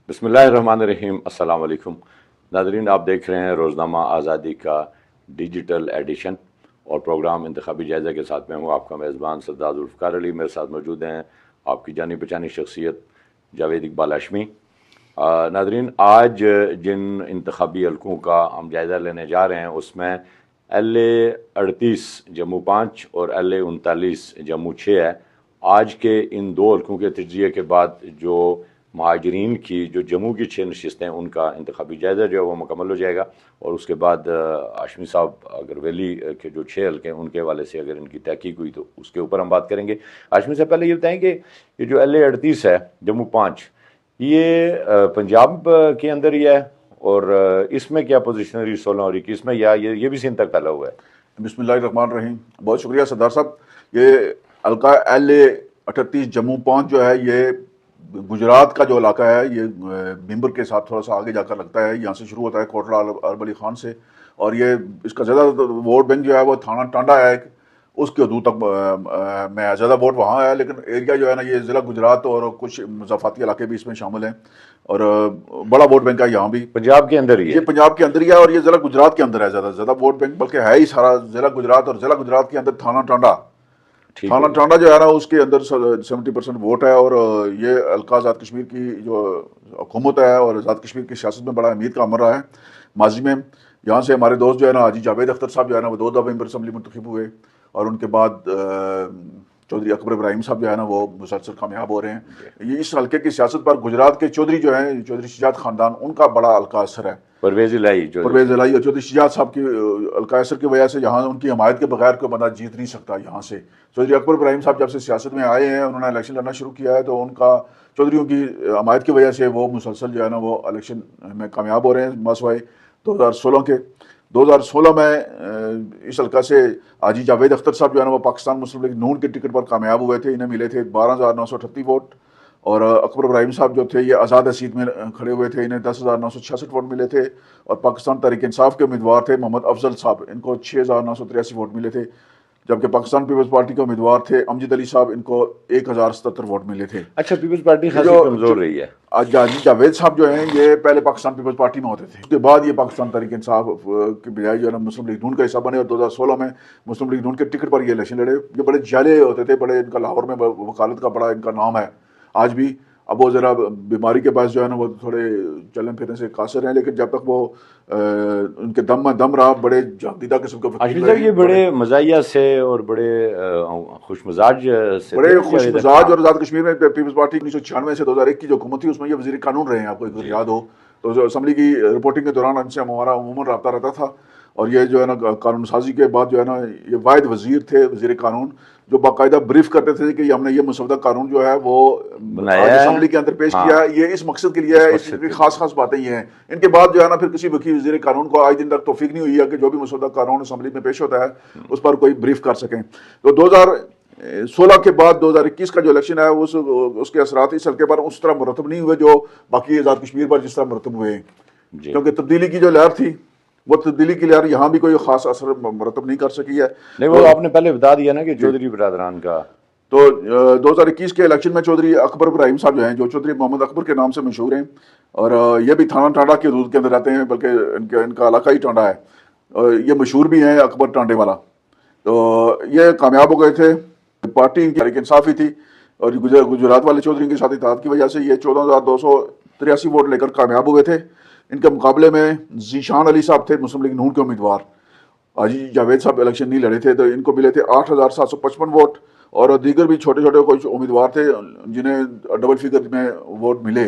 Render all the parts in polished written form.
بسم اللہ الرحمن الرحیم۔ السلام علیکم ناظرین، آپ دیکھ رہے ہیں روزنامہ آزادی کا ڈیجیٹل ایڈیشن اور پروگرام انتخابی جائزہ کے ساتھ میں ہوں آپ کا میزبان سردار ذوالفقار علی۔ میرے ساتھ موجود ہیں آپ کی جانی پہچانی شخصیت جاوید اقبال ہاشمی۔ ناظرین، آج جن انتخابی حلقوں کا ہم جائزہ لینے جا رہے ہیں اس میں LA-38 جموں 5 اور LA-39 جموں 6 ہے۔ آج کے ان دو حلقوں کے تجزیے کے بعد جو مہاجرین کی جو جموں کی 6 نشستیں ان کا انتخابی جائزہ جو ہے وہ مکمل ہو جائے گا، اور اس کے بعد ہاشمی صاحب اگر ویلی کے جو 6 حلقے ہیں ان کے حوالے سے اگر ان کی تحقیق ہوئی تو اس کے اوپر ہم بات کریں گے۔ ہاشمی صاحب، پہلے یہ بتائیں کہ یہ جو LA-38 ہے جموں 5، یہ پنجاب کے اندر ہی ہے، اور اس میں کیا پوزیشن ہے 16 اور 21 میں، یا یہ بھی سندھ تک پھیلا ہوا ہے؟ بسم اللہ الرحمن الرحیم۔ بہت شکریہ سردار صاحب۔ یہ حلقہ LA-38 جموں 5 جو ہے یہ گجرات کا جو علاقہ ہے، یہ بھیمبر کے ساتھ تھوڑا سا آگے جا کر لگتا ہے۔ یہاں سے شروع ہوتا ہے کوٹلہ عرب علی خان سے، اور یہ اس کا زیادہ ووٹ بینک جو ہے وہ تھانہ ٹانڈا ہے، اس کی حدود تک میں زیادہ ووٹ وہاں ہے، لیکن ایریا جو ہے نا یہ ضلع گجرات اور کچھ مضافاتی علاقے بھی اس میں شامل ہیں، اور بڑا ووٹ بینک ہے یہاں بھی۔ پنجاب کے اندر ہی ہے؟ یہ پنجاب کے اندر ہی ہے، اور یہ ضلع گجرات کے اندر ہے زیادہ ووٹ بینک، بلکہ ہے ہی سارا ضلع گجرات، اور ضلع گجرات کے اندر تھانہ ٹانڈا جو ہے نا اس کے اندر 70% ووٹ ہے۔ اور یہ حلقہ آزاد کشمیر کی جو حکومت ہے اور آزاد کشمیر کی سیاست میں بڑا امید کا عمل رہا ہے ماضی میں۔ یہاں سے ہمارے دوست جو ہے نا حاجی جاوید اختر صاحب جو ہے نا وہ 2 دفعہ ممبر اسمبلی منتخب ہوئے، اور ان کے بعد چودھری اکبر ابراہیم صاحب جو ہے نا وہ مسلسل کامیاب ہو رہے ہیں۔ یہ اس حلقے کی سیاست پر گجرات کے چودھری جو ہیں، چودھری شجاعت خاندان، ان کا بڑا حلقہ اثر ہے۔ پرویز الہی اور چودھری شجاعت صاحب کی حلقہ اثر کی وجہ سے یہاں ان کی حمایت کے بغیر کوئی بندہ جیت نہیں سکتا یہاں سے۔ چودھری اکبر ابراہیم صاحب جب سے سیاست میں آئے ہیں، انہوں نے الیکشن لڑنا شروع کیا ہے، تو ان کا چودھریوں کی حمایت کی وجہ سے وہ مسلسل جو ہے نا وہ الیکشن میں کامیاب ہو رہے ہیں، ماسوائے 2016 کے۔ 2016 میں اس حلقہ سے حاجی جاوید اختر صاحب جو ہے نا وہ پاکستان مسلم لیگ نون کے ٹکٹ پر کامیاب ہوئے تھے، انہیں ملے تھے 12,938 ووٹ، اور اکبر ابراہیم صاحب جو تھے یہ آزاد حیثیت میں کھڑے ہوئے تھے، انہیں 10,966 ووٹ ملے تھے، اور پاکستان تحریک انصاف کے امیدوار تھے محمد افضل صاحب، ان کو 6,983 ووٹ ملے تھے، جبکہ پاکستان پیپلز پارٹی کے امیدوار تھے امجد علی صاحب، ان کو 1,077 ووٹ ملے تھے۔ اچھا، پیپلز پارٹی خاصی کمزور رہی ہے۔ حاجی جاوید صاحب جو ہیں یہ پہلے پاکستان پیپلز پارٹی میں ہوتے تھے، اس کے بعد یہ پاکستان تحریک انصاف کے بجائے جو ہے نا مسلم لیگ نون کا حصہ بنے، اور 2016 میں مسلم لیگ نون کے ٹکٹ پر یہ الیکشن لڑے۔ یہ بڑے جالے ہوتے تھے، بڑے ان کا لاہور میں وکالت کا بڑا ان کا نام ہے آج بھی۔ اب وہ ذرا بیماری کے باعث جو ہے نا وہ تھوڑے چلنے پھرنے سے قاصر ہیں، لیکن جب تک وہ ان کے دم میں دم رہا، بڑے جاندیدہ قسم کے عاشمی صاحب یہ بڑے مزاحیہ سے اور بڑے خوش مزاج سے، بڑے خوش مزاج، اور آزاد کشمیر میں پیپلز پارٹی 1996 سے 2001 کی جو حکومت تھی اس میں یہ وزیر قانون رہے ہیں، آپ کو اگر یاد ہو تو اسمبلی کی رپورٹنگ کے دوران ان سے ہمارا عموماً رابطہ رہتا تھا، اور یہ جو ہے نا قانون سازی کے بعد جو ہے نا یہ واحد وزیر تھے وزیر قانون جو باقاعدہ بریف کرتے تھے کہ ہم نے یہ مسودہ قانون جو ہے وہ اسمبلی کے اندر پیش کیا ہے، یہ اس مقصد کے لیے ہے، اس کی خاص باتیں یہ ہیں۔ ان کے بعد جو ہے نا پھر کسی وزیر قانون کو آج دن تک توفیق نہیں ہوئی ہے کہ جو بھی مسودہ قانون اسمبلی میں پیش ہوتا ہے اس پر کوئی بریف کر سکیں۔ تو 2016 کے بعد 2021 کا جو الیکشن ہے اس کے اثرات اس حلقے پر اس طرح مرتب نہیں ہوئے جو باقی آزاد کشمیر پر جس طرح مرتب ہوئے ہیں، کیونکہ تبدیلی کی جو لہر تھی وہ تبدیلی کی لہر یہاں بھی کوئی خاص اثر مرتب نہیں کر سکی ہے۔ نہیں، وہ آپ نے پہلے بتا دیا نا کہ چودھری برادران کا۔ تو 2021 کے الیکشن میں چودھری اکبر ابراہیم صاحب جو ہیں، جو چودھری محمد اکبر کے نام سے مشہور ہیں، اور یہ بھی تھانہ ٹانڈا کی حدود کے اندر رہتے ہیں، بلکہ ان کا علاقہ ہی ٹانڈا ہے، اور یہ مشہور بھی ہیں اکبر ٹانڈے والا۔ تو یہ کامیاب ہو گئے تھے، پارٹی ان کی تحریک انصاف ہی تھی، اور گجرات والے چودھری کے ساتھ اتحاد کی وجہ سے یہ 14,283 ووٹ لے کر کامیاب ہوئے تھے۔ ان کے مقابلے میں ذیشان علی صاحب تھے مسلم لیگ نون کے امیدوار، حاجی جاوید صاحب الیکشن نہیں لڑے تھے، تو ان کو ملے تھے 8,755 ووٹ، اور دیگر بھی چھوٹے کچھ امیدوار تھے جنہیں ڈبل فگر میں ووٹ ملے۔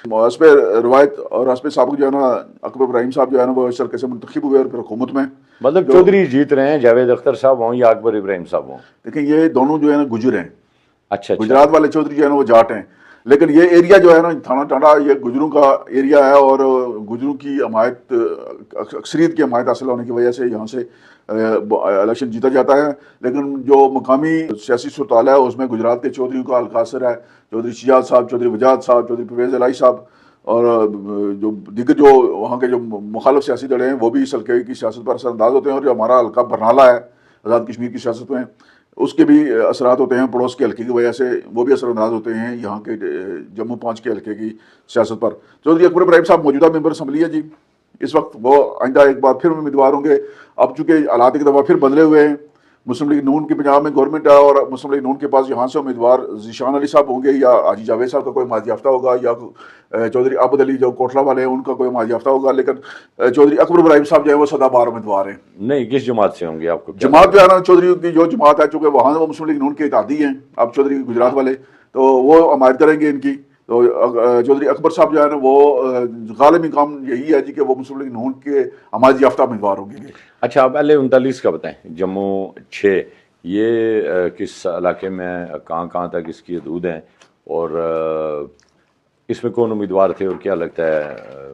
حسب روایت اور حسب سابق جو ہے نا اکبر ابراہیم صاحب جو ہے نا وہ اس حلقے سے منتخب ہوئے، اور پھر حکومت میں مطلب چودھری جیت رہے ہیں، جاوید اختر صاحب ہوں یا اکبر ابراہیم صاحب ہوں؟ لیکن یہ دونوں جو ہے نا گجر ہیں۔ اچھا، گجرات والے چودھری جو ہے نا وہ جاٹ ہیں، لیکن یہ ایریا جو ہے نا تھانہ ٹانڈا یہ گجروں کا ایریا ہے، اور گجروں کی حمایت اکثریت کی حمایت حاصل ہونے کی وجہ سے یہاں سے الیکشن جیتا جاتا ہے۔ لیکن جو مقامی سیاسی صورتحال ہے اس میں گجرات کے چودھریوں کا حلقہ اثر ہے، چودھری شجاعت صاحب، چودھری وجاہت صاحب، چودھری پرویز الہی صاحب، اور جو دیگر جو وہاں کے جو مخالف سیاسی دھڑے ہیں وہ بھی اس حلقے کی سیاست پر اثر انداز ہوتے ہیں، اور جو ہمارا حلقہ برنالہ ہے آزاد کشمیر کی سیاست میں، اس کے بھی اثرات ہوتے ہیں پڑوس کے حلقے کی وجہ سے، وہ بھی اثر انداز ہوتے ہیں یہاں کے جموں 5 کے حلقے کی سیاست پر۔ چودھری اکبر ابراہیم صاحب موجودہ ممبر اسمبلی ہے جی، اس وقت وہ آئندہ ایک بار پھر امیدوار ہوں گے۔ اب چونکہ حالات ایک دفعہ پھر بدلے ہوئے ہیں، مسلم لیگ نون کی پنجاب میں گورنمنٹ ہے اور مسلم لیگ نون کے پاس یہاں سے امیدوار ذیشان علی صاحب ہوں گے یا حاجی جاوید صاحب کا کوئی ماد یافتہ ہوگا، یا چودھری عابد علی جو کوٹلہ والے ہیں ان کا کوئی ماد یافتہ ہوگا، لیکن چودھری اکبر ابراہیم صاحب جو ہے وہ سدا بار امیدوار ہیں۔ نہیں، کس جماعت سے ہوں گے آپ کو کیا جماعت جو ہے نا چودھری کی جو جماعت ہے، چونکہ وہاں وہ مسلم لیگ نون کے اتحادی ہیں، اب چودھری گجرات والے تو وہ حمایت کریں گے ان کی۔ تو چودھری اکبر صاحب جو ہے نا وہ غالب مقام یہی ہے جی کہ وہ مسلم لیگ نون کے حمایت یافتہ امیدوار ہوں گے۔ اچھا، آپ L39 کا بتائیں، جموں 6 یہ کس علاقے میں کہاں تک اس کی حدود ہیں، اور اس میں کون امیدوار تھے اور کیا لگتا ہے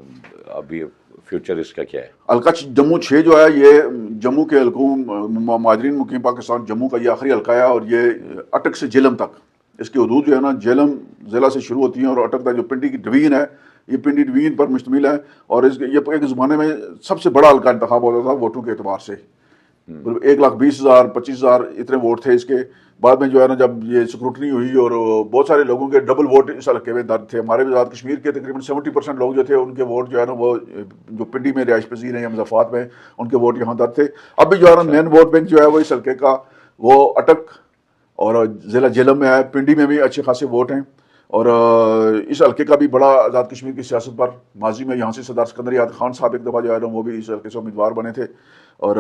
ابھی فیوچر اس کا کیا ہے؟ حلقہ جموں 6 جو ہے یہ جموں کے حلقوں مہاجرین مقیم پاکستان جموں کا یہ آخری حلقہ ہے، اور یہ اٹک سے جہلم تک اس کی حدود جو ہے نا جہلم ضلع سے شروع ہوتی ہیں اور اٹک تک جو پنڈی کی ڈویژن ہے، یہ پنڈی ڈویژن پر مشتمل ہے، اور یہ ایک زمانے میں سب سے بڑا حلقہ انتخاب ہوتا تھا ووٹوں کے اعتبار سے، 1,20,000 25,000 اتنے ووٹ تھے اس کے۔ بعد میں جو ہے نا جب یہ سکروٹنی ہوئی اور بہت سارے لوگوں کے ڈبل ووٹ اس حلقے میں درج تھے، ہمارے آزاد کشمیر کے تقریباً 70% لوگ جو تھے ان کے ووٹ جو ہے نا وہ جو پنڈی میں رہائش پذیر ہیں یا مضافات میں ان کے ووٹ یہاں درج تھے۔ اب بھی جو ہے نا مین ووٹ بینک جو ہے وہ اس حلقے کا وہ اٹک اور ضلع جہلم میں ہے، پنڈی میں بھی اچھے خاصے ووٹ ہیں، اور اس حلقے کا بھی بڑا آزاد کشمیر کی سیاست پر ماضی میں یہاں سے سردار سکندر یاد خان صاحب ایک دفعہ جو ہے نا وہ بھی اس حلقے سے امیدوار بنے تھے، اور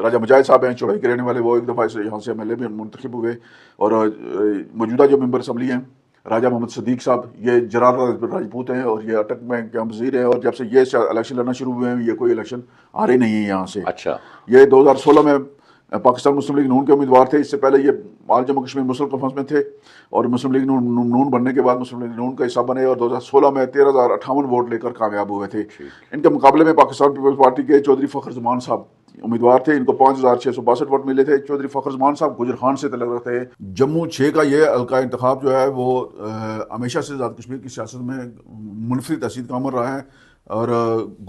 راجہ مجاہد صاحب ہیں چوڑائی کے رہنے والے، وہ ایک دفعہ یہاں سے MLA بھی منتخب ہوئے، اور موجودہ جو ممبر اسمبلی ہیں راجہ محمد صدیق صاحب یہ جرار راجپوت ہیں اور یہ اٹک میں قیام پذیر ہیں، اور جب سے یہ الیکشن لڑنا شروع ہوئے ہیں یہ کوئی الیکشن آ رہی نہیں ہے یہاں سے۔ اچھا، یہ 2016 میں پاکستان مسلم لیگ نون کے امیدوار تھے، اس سے پہلے یہ آل جموں کشمیر مسلم کانفرنس میں تھے، اور مسلم لیگ نون بننے کے بعد مسلم لیگ نون کا حصہ بنے، اور 2016 میں 13,058 ووٹ لے کر کامیاب ہوئے تھے۔ ان کے مقابلے میں پاکستان پیپلز پارٹی کے چودھری فخر زمان صاحب امیدوار تھے، ان کو 5,662 ووٹ ملے تھے۔ چودھری فخر زمان صاحب گجر خان سے تعلق رکھتے ہیں۔ جموں 6 کا یہ حلقہ انتخاب جو ہے وہ ہمیشہ سے آزاد کشمیر کی سیاست میں منفرد حیثیت کا عمل رہا ہے، اور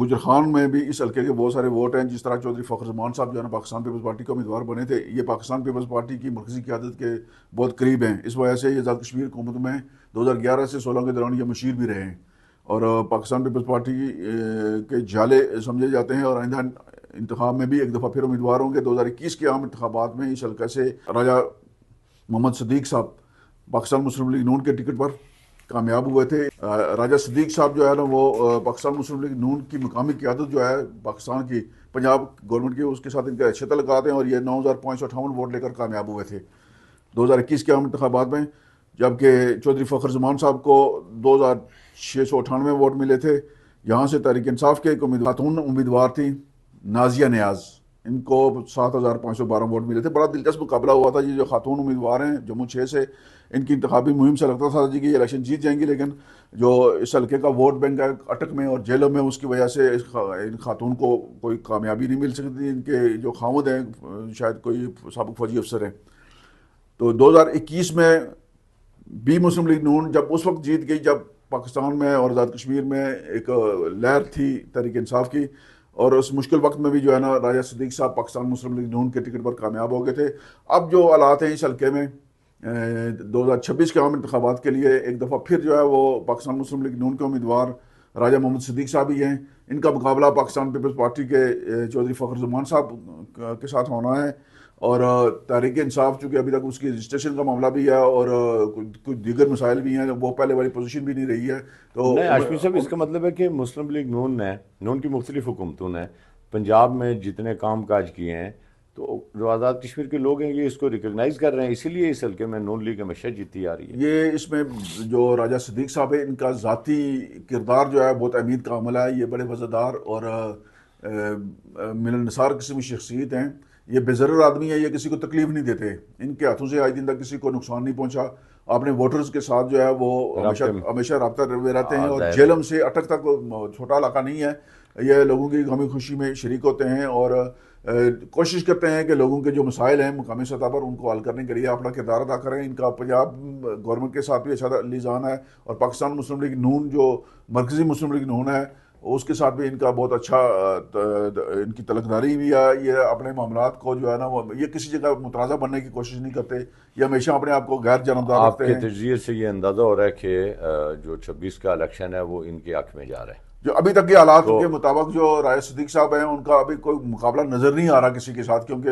گجر خان میں بھی اس حلقے کے بہت سارے ووٹ ہیں، جس طرح چودھری فخر زمان صاحب جو ہے نا پاکستان پیپلز پارٹی کے امیدوار بنے تھے، یہ پاکستان پیپلز پارٹی کی مرکزی قیادت کے بہت قریب ہیں، اس وجہ سے یہ آزاد کشمیر حکومت میں 2011 سے 16 کے دوران یہ مشیر بھی رہے ہیں، اور پاکستان پیپلز پارٹی کے جالے سمجھے جاتے ہیں، اور آئندہ انتخاب میں بھی ایک دفعہ پھر امیدوار ہوں گے۔ 2021 کے عام انتخابات میں اس حلقے سے راجہ محمد صدیق صاحب پاکستان مسلم لیگ نون کے ٹکٹ پر کامیاب ہوئے تھے۔ راجہ صدیق صاحب جو ہے نا وہ پاکستان مسلم لیگ نون کی مقامی قیادت جو ہے پاکستان کی پنجاب گورنمنٹ کی، اس کے ساتھ ان کے اچھے تعلقات ہیں، اور یہ 9,558 ووٹ لے کر کامیاب ہوئے تھے 2021 کے عام انتخابات میں، جبکہ چودھری فخر زمان صاحب کو 2,698 ووٹ ملے تھے۔ یہاں سے تحریک انصاف کے ایک خاتون امیدوار تھیں نازیہ نیاز، ان کو 7,512 ووٹ ملے تھے۔ بڑا دلچسپ مقابلہ ہوا تھا، یہ جو خاتون امیدوار ہیں جموں 6 سے، ان کی انتخابی مہم سے لگتا تھا جی کہ یہ الیکشن جیت جائیں گی، لیکن جو اس حلقے کا ووٹ بینک ہے اٹک میں اور جہلم میں، اس کی وجہ سے ان خاتون کو کوئی کامیابی نہیں مل سکتی۔ ان کے جو خاوند ہیں شاید کوئی سابق فوجی افسر ہیں۔ تو 2021 میں بھی مسلم لیگ نون جب اس وقت جیت گئی جب پاکستان میں اور آزاد کشمیر میں ایک لہر تھی تحریک انصاف کی، اور اس مشکل وقت میں بھی جو ہے نا راجہ صدیق صاحب پاکستان مسلم لیگ نون کے ٹکٹ پر کامیاب ہو گئے تھے۔ اب جو حالات ہیں اس حلقے میں 2026 کے عام انتخابات کے لیے ایک دفعہ پھر جو ہے وہ پاکستان مسلم لیگ نون کے امیدوار راجہ محمد صدیق صاحب ہی ہیں، ان کا مقابلہ پاکستان پیپلز پارٹی کے چودھری فخر زمان صاحب کے ساتھ ہونا ہے، اور تحریک انصاف چونکہ ابھی تک اس کی رجسٹریشن کا معاملہ بھی ہے اور کچھ دیگر مسائل بھی ہیں، وہ پہلے والی پوزیشن بھی نہیں رہی ہے۔ تو نہیں ہاشمی صاحب، اس کا مطلب ہے کہ مسلم لیگ نون کی مختلف حکومتوں نے پنجاب میں جتنے کام کاج کیے ہیں، تو جو آزاد کشمیر کے لوگ ہیں یہ اس کو ریکگنائز کر رہے ہیں، اسی لیے اس حلقے میں نون لیگ ہمیشہ جیتی آ رہی ہے۔ یہ اس میں جو راجہ صدیق صاحب ہے ان کا ذاتی کردار جو ہے بہت اہمیت کا عمل ہے، یہ بڑے وزادار اور ملن نثار قسم کی شخصیت ہیں، یہ بے ضرر آدمی ہے، یہ کسی کو تکلیف نہیں دیتے، ان کے ہاتھوں سے آج دن تک کسی کو نقصان نہیں پہنچا، اپنے ووٹرز کے ساتھ جو ہے وہ ہمیشہ رابطہ میں رہتے ہیں، اور جہلم سے اٹک تک چھوٹا علاقہ نہیں ہے، یہ لوگوں کی غم خوشی میں شریک ہوتے ہیں، اور کوشش کرتے ہیں کہ لوگوں کے جو مسائل ہیں مقامی سطح پر ان کو حل کرنے کے لیے اپنا کردار ادا کریں۔ ان کا پنجاب گورنمنٹ کے ساتھ بھی اچھا لیزان ہے، اور پاکستان مسلم لیگ نون جو مرکزی مسلم لیگ نون ہے اس کے ساتھ بھی ان کا بہت اچھا ان کی تلقداری بھی ہے. یہ اپنے معاملات کو جو ہے نا وہ یہ کسی جگہ متنازع بننے کی کوشش نہیں کرتے. یہ ہمیشہ اپنے آپ کو غیر جانبدار آپ رکھتے کے ہیں. تجزیے سے یہ اندازہ ہو رہا ہے کہ جو 26 کا الیکشن ہے وہ ان کے حق میں جا رہا ہے. جو ابھی تک کے حالات کے مطابق جو رائے صدیق صاحب ہیں ان کا ابھی کوئی مقابلہ نظر نہیں آ رہا کسی کے ساتھ, کیونکہ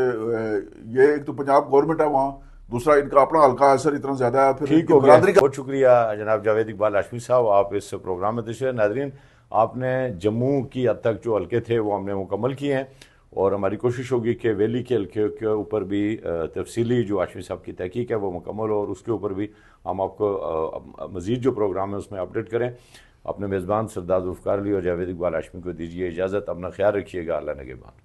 یہ ایک تو پنجاب گورنمنٹ ہے وہاں, دوسرا ان کا اپنا حلقہ اثر اتنا زیادہ ہے, پھر ان ٹھیک کی ہو گیا. برادری کا. بہت شکریہ جناب جاوید اقبال ہاشمی صاحب, آپ اس پروگرام میں تشریف. ناظرین, آپ نے جموں کی حد تک جو حلقے تھے وہ ہم نے مکمل کیے ہیں, اور ہماری کوشش ہوگی کہ ویلی کے حلقے کے اوپر بھی تفصیلی جو ہاشمی صاحب کی تحقیق ہے وہ مکمل ہو, اور اس کے اوپر بھی ہم آپ کو مزید جو پروگرام ہے اس میں اپڈیٹ کریں. اپنے میزبان سردار ذوالفقار علی اور جاوید اقبال ہاشمی کو دیجیے اجازت. اپنا خیال رکھیے گا. اللہ نگہبان.